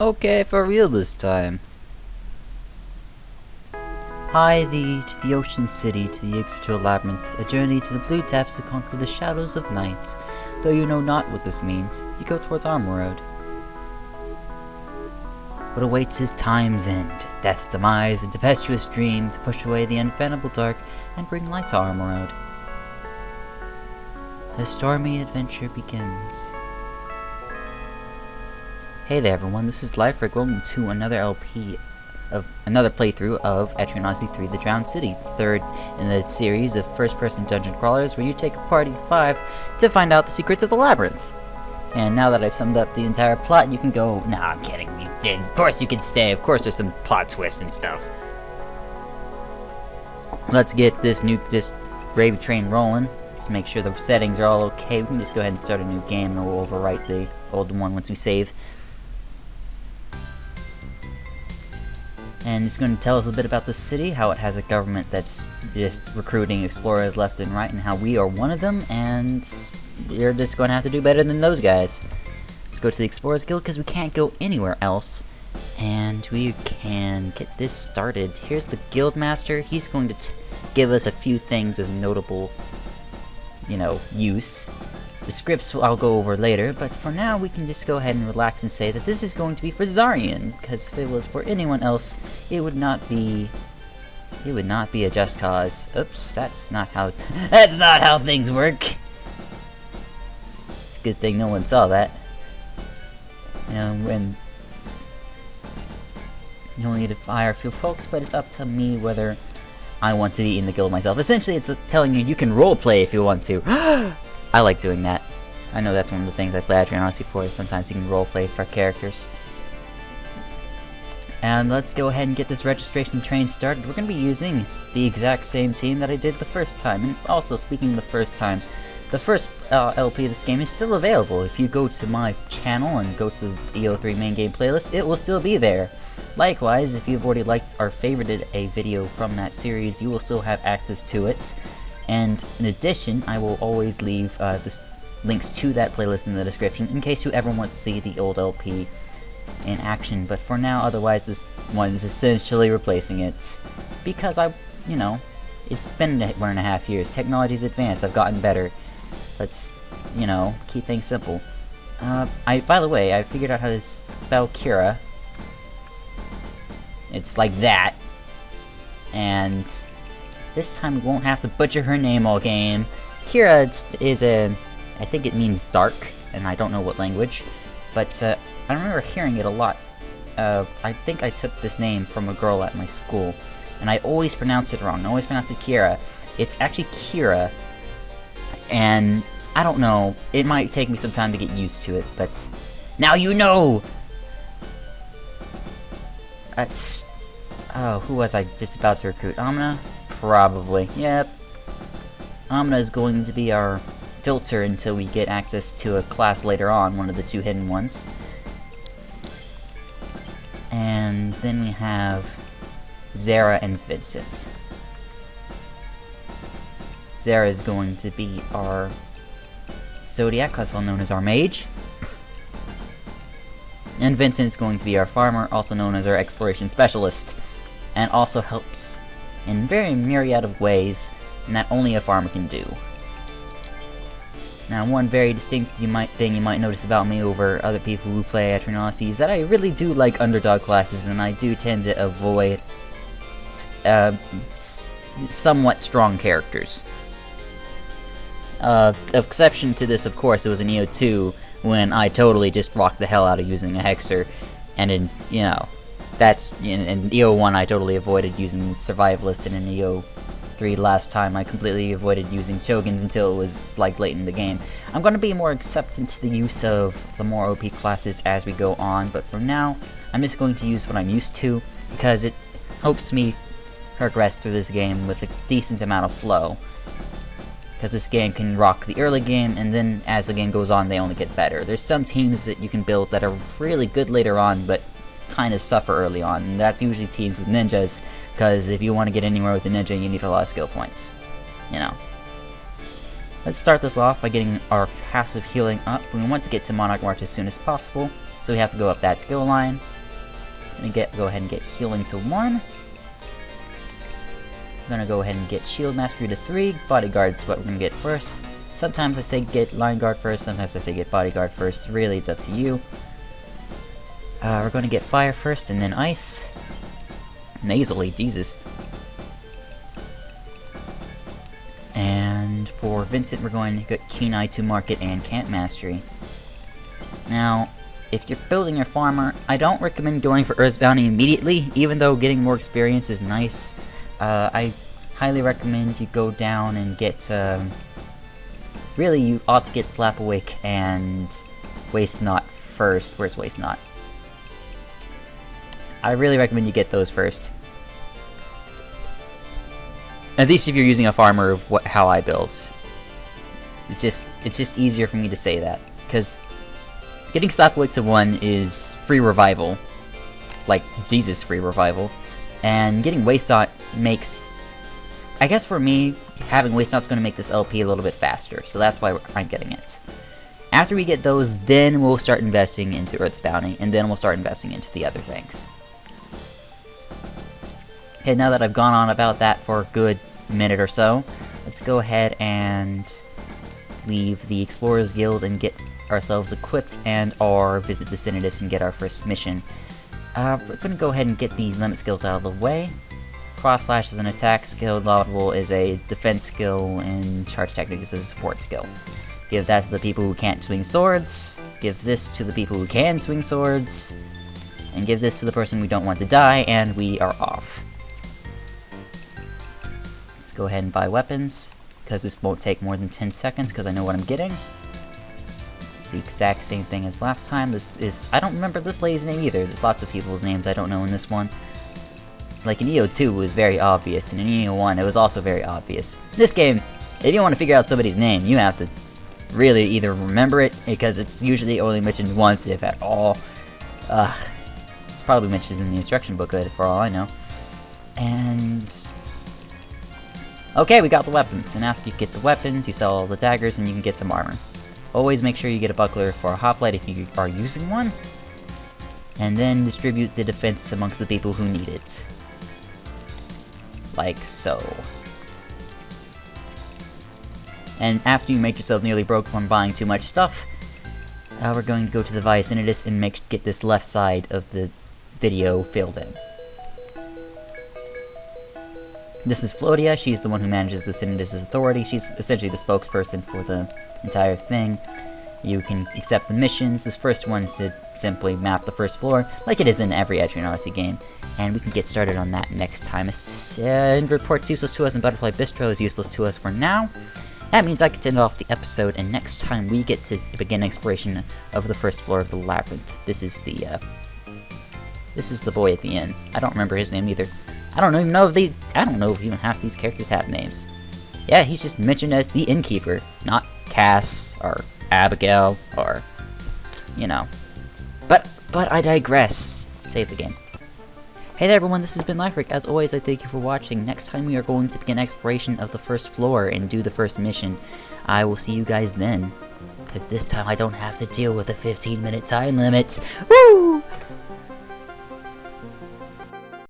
Okay, for real this time. Hie thee to the ocean city, to the Etrian labyrinth, a journey to the blue depths to conquer the shadows of night. Though you know not what this means, you go towards Armor Road. What awaits is time's end, death's demise, a tempestuous dream to push away the unfathomable dark and bring light to Armor Road. A stormy adventure begins. Hey there everyone, this is Liferake. Welcome to another another playthrough of Etrian Odyssey 3 The Drowned City, third in the series of first-person dungeon crawlers where you take a party of 5 to find out the secrets of the labyrinth. And now that I've summed up the entire plot, you can go, nah, I'm kidding, of course you can stay, of course there's some plot twists and stuff. Let's get this gravy train rolling. Let's make sure the settings are all okay. We can just go ahead and start a new game and we'll overwrite the old one once we save. And it's going to tell us a bit about the city, how it has a government that's just recruiting explorers left and right, and how we are one of them, and we're just going to have to do better than those guys. Let's go to the Explorers Guild, because we can't go anywhere else, and we can get this started. Here's the Guild Master. He's going to give us a few things of notable, use. The scripts I'll go over later, but for now we can just go ahead and relax and say that this is going to be for Zarian, because if it was for anyone else, it would not be a just cause. Oops, that's not how things work. It's a good thing no one saw that. When you only need to hire a few folks, but it's up to me whether I want to be in the guild myself. Essentially, it's telling you can roleplay if you want to. I like doing that. I know that's one of the things I play Etrian Odyssey for, is sometimes you can roleplay for characters. And let's go ahead and get this registration train started. We're going to be using the exact same team that I did the first time. And also, speaking of the first time, the first LP of this game is still available. If you go to my channel and go to the EO3 main game playlist, it will still be there. Likewise, if you've already liked or favorited a video from that series, you will still have access to it. And in addition, I will always leave the links to that playlist in the description in case you ever want to see the old LP in action. But for now, otherwise, this one is essentially replacing it. Because it's been 1.5 years. Technology's advanced. I've gotten better. Let's, keep things simple. By the way, I figured out how to spell Kira. It's like that. And this time we won't have to butcher her name all game. Kira is I think it means dark, and I don't know what language, but I remember hearing it a lot. I think I took this name from a girl at my school, and I always pronounced it wrong. I always pronounced it Kira. It's actually Kira, and I don't know. It might take me some time to get used to it, but now you know! That's... Oh, who was I just about to recruit? Amna? Probably. Yep. Amna is going to be our filter until we get access to a class later on, one of the 2 hidden ones. And then we have Zara and Vincent. Zara is going to be our Zodiac, also known as our mage. And Vincent is going to be our farmer, also known as our exploration specialist. And also helps in very myriad of ways, and that only a farmer can do. Now, one very distinct thing you might notice about me over other people who play Etrian Odyssey is that I really do like underdog classes, and I do tend to avoid somewhat strong characters. Exception to this, of course, it was in EO2 when I totally just rocked the hell out of using a Hexer, and in that's in EO1 I totally avoided using Survivalist, and in EO3 last time I completely avoided using Shoguns until it was like late in the game. I'm going to be more acceptant to the use of the more OP classes as we go on, but for now I'm just going to use what I'm used to because it helps me progress through this game with a decent amount of flow. Because this game can rock the early game, and then as the game goes on they only get better. There's some teams that you can build that are really good later on, but kind of suffer early on, and that's usually teams with ninjas, because if you want to get anywhere with a ninja, you need a lot of skill points. Let's start this off by getting our passive healing up. We want to get to Monarch March as soon as possible, so we have to go up that skill line. Gonna go ahead and get healing to 1. I'm gonna go ahead and get shield mastery to 3. Bodyguard's what we're gonna get first. Sometimes I say get line guard first, sometimes I say get bodyguard first. Really, it's up to you. We're gonna get fire first and then ice. Nasally, Jesus. And for Vincent, we're going to get Keen Eye to Market and Camp Mastery. Now, if you're building your farmer, I don't recommend going for Earth's Bounty immediately, even though getting more experience is nice. I highly recommend you go down and get, really, you ought to get Slap Awake and Waste Not first. Where's Waste Not? I really recommend you get those first. At least if you're using a farmer of how I build. It's just easier for me to say that, because getting Slap Awake to 1 is free revival. Like, Jesus free revival. And getting Waste Not makes... I guess for me, having Waste Not's going to make this LP a little bit faster, so that's why I'm getting it. After we get those, then we'll start investing into Earth's Bounty, and then we'll start investing into the other things. Okay, now that I've gone on about that for a good minute or so, let's go ahead and leave the Explorers Guild and get ourselves equipped and or visit the Synodus and get our first mission. We're going to go ahead and get these limit skills out of the way. Cross Slash is an attack skill, Laudable is a defense skill, and Charge Technique is a support skill. Give that to the people who can't swing swords, give this to the people who can swing swords, and give this to the person we don't want to die, and we are off. Let's go ahead and buy weapons, because this won't take more than 10 seconds, because I know what I'm getting. It's the exact same thing as last time. This is... I don't remember this lady's name either. There's lots of people's names I don't know in this one. Like in EO2 it was very obvious, and in EO1 it was also very obvious. This game, if you want to figure out somebody's name, you have to really either remember it, because it's usually only mentioned once, if at all. It's probably mentioned in the instruction booklet, for all I know. And... okay, we got the weapons, and after you get the weapons, you sell all the daggers, and you can get some armor. Always make sure you get a buckler for a hoplite if you are using one, and then distribute the defense amongst the people who need it. Like so. And after you make yourself nearly broke from buying too much stuff, we're going to go to the Via Synodus and get this left side of the video filled in. This is Flodia. She's the one who manages the Synodus' authority. She's essentially the spokesperson for the entire thing. You can accept the missions. This first one is to simply map the first floor, like it is in every Etrian Odyssey game. And we can get started on that next time. And report's useless to us, and Butterfly Bistro is useless to us for now. That means I can end off the episode, and next time we get to begin exploration of the first floor of the labyrinth. This is the boy at the end. I don't remember his name either. I don't even know if even half these characters have names. Yeah, he's just mentioned as the innkeeper, not Cass or Abigail or, you know. But I digress. Save the game. Hey there everyone, this has been Liferake. As always, I thank you for watching. Next time we are going to begin exploration of the first floor and do the first mission. I will see you guys then. Because this time I don't have to deal with a 15-minute time limit. Woo!